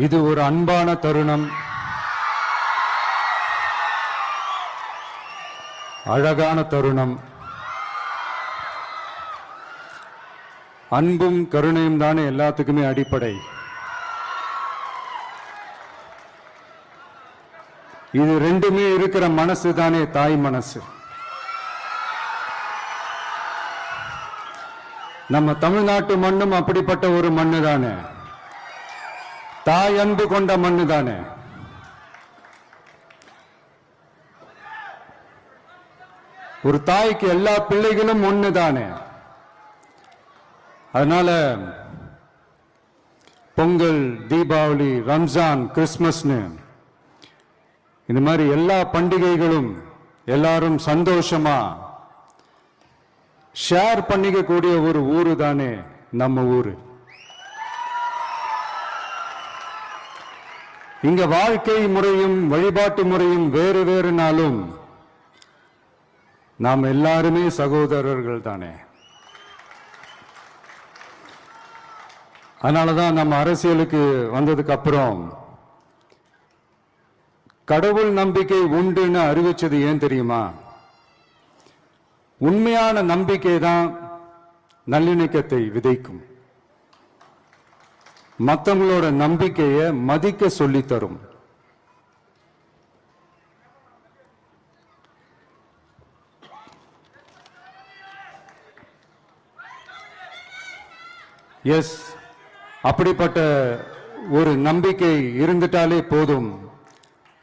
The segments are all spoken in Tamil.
இது ஒரு அன்பான தருணம், அழகான தருணம். அன்பும் கருணையும் தானே எல்லாத்துக்குமே அடிப்படை. இது ரெண்டுமே இருக்கிற மனசு தானே தாய் மனசு. நம்ம தமிழ்நாட்டு மண்ணும் அப்படிப்பட்ட ஒரு மண்ணு தானே, தாய் அன்பு கொண்ட மண்ணு தானே. ஒரு தாய்க்கு எல்லா பிள்ளைகளும் ஒண்ணு தானே. அதனால பொங்கல், தீபாவளி, ரம்ஜான், கிறிஸ்துமஸ்னு இந்த மாதிரி எல்லா பண்டிகைகளும் எல்லாரும் சந்தோஷமா ஷேர் பண்ணிக்க கூடிய ஒரு ஊரு தானே நம்ம ஊரு. இங்க வாழ்க்கை முறையும் வழிபாட்டு முறையும் வேறு வேறுனாலும் நாம் எல்லாருமே சகோதரர்கள் தானே. அதனாலதான் நம்ம அரசியலுக்கு வந்ததுக்கு அப்புறம் கடவுள் நம்பிக்கை உண்டுன்னு அறிவிச்சது ஏன் தெரியுமா? உண்மையான நம்பிக்கை தான் நல்லிணக்கத்தை விதைக்கும், மற்றவங்களோட நம்பிக்கையை மதிக்க சொல்லி தரும். எஸ், அப்படிப்பட்ட ஒரு நம்பிக்கை இருந்துட்டாலே போதும்,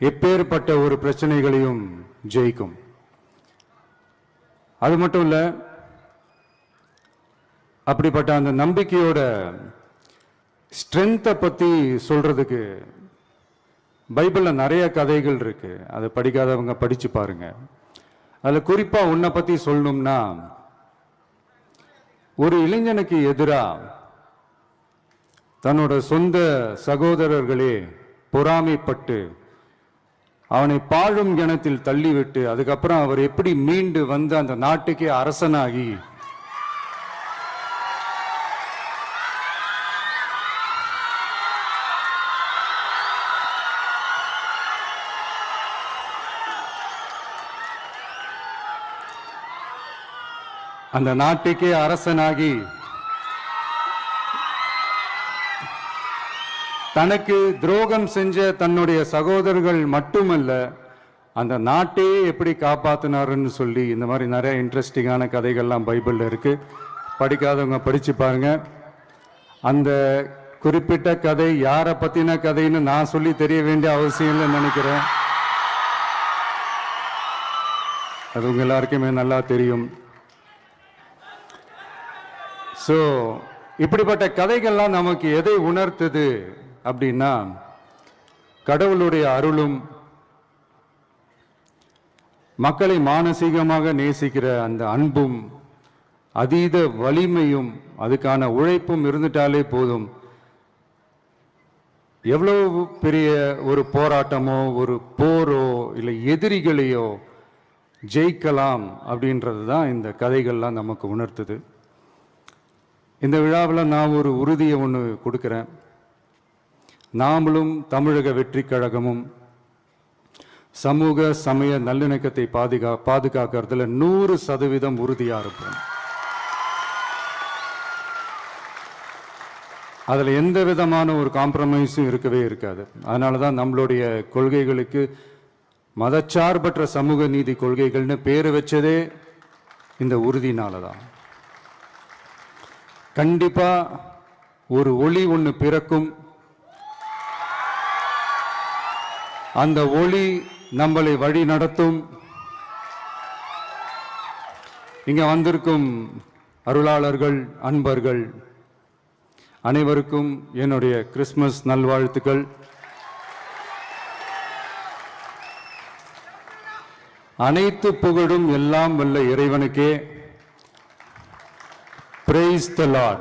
எப்பேற்பட்ட ஒரு பிரச்சனைகளையும் ஜெயிக்கும். அது மட்டும் இல்ல, அப்படிப்பட்ட அந்த நம்பிக்கையோட ஸ்ட்ரென்த்தை பத்தி சொல்றதுக்கு பைபிள்ல நிறைய கதைகள் இருக்கு. அதை படிக்காதவங்க படிச்சு பாருங்க. அதுல குறிப்பா உன்னை பத்தி சொல்லணும்னா, ஒரு இளைஞனுக்கு எதிரா தன்னோட சொந்த சகோதரர்களே பொறாமைப்பட்டு அவனை பாழும் கிணத்தில் தள்ளிவிட்டு அதுக்கப்புறம் அவர் எப்படி மீண்டு வந்து அந்த நாட்டுக்கே அரசனாகி அந்த நாட்டுக்கே அரசனாகி தனக்கு துரோகம் செஞ்ச தன்னுடைய சகோதரர்கள் மட்டுமல்ல, அந்த நாட்டையே எப்படி காப்பாத்தினாருன்னு சொல்லி இந்த மாதிரி நிறைய இன்ட்ரெஸ்டிங்கான கதைகள்லாம் பைபிள்ல இருக்கு. படிக்காதவங்க படிச்சு பாருங்க. அந்த குறிப்பிட்ட கதை யாரை பத்தின கதைன்னு நான் சொல்லி தெரிய வேண்டிய அவசியம் இல்லைன்னு நினைக்கிறேன். அது உங்க எல்லாருக்குமே நல்லா தெரியும். ஸோ இப்படிப்பட்ட கதைகள்லாம் நமக்கு எதை உணர்த்துது அப்படின்னா, கடவுளுடைய அருளும் மக்களை மானசீகமாக நேசிக்கிற அந்த அன்பும் அதீத வலிமையும் அதுக்கான உழைப்பும் இருந்துட்டாலே போதும், எவ்வளவு பெரிய ஒரு போராட்டமோ ஒரு போரோ இல்லை எதிரிகளையோ ஜெயிக்கலாம் அப்படின்றது தான் இந்த கதைகள்லாம் நமக்கு உணர்த்துது. இந்த விழாவில் நான் ஒரு உறுதியை ஒன்று கொடுக்குறேன். நாமளும் தமிழக வெற்றி கழகமும் சமூக சமய நல்லிணக்கத்தை பாதுகாக்கிறதுல 100% உறுதியா இருப்போம். அதுல எந்த விதமான ஒரு காம்ப்ரமைஸும் இருக்கவே இருக்காது. அதனாலதான் நம்மளுடைய கொள்கைகளுக்கு மதச்சார்பற்ற சமூக நீதி கொள்கைகள்னு பேரு வச்சதே இந்த உறுதினாலதான். கண்டிப்பா ஒரு ஒளி ஒன்று பிறக்கும். அந்த ஒளி நம்மளை வழி நடத்தும். இங்க வந்திருக்கும் அருளாளர்கள், அன்பர்கள் அனைவருக்கும் என்னுடைய கிறிஸ்துமஸ் நல்வாழ்த்துக்கள். அனைத்து புகழும் எல்லாம் வல்ல இறைவனுக்கே. Praise the Lord.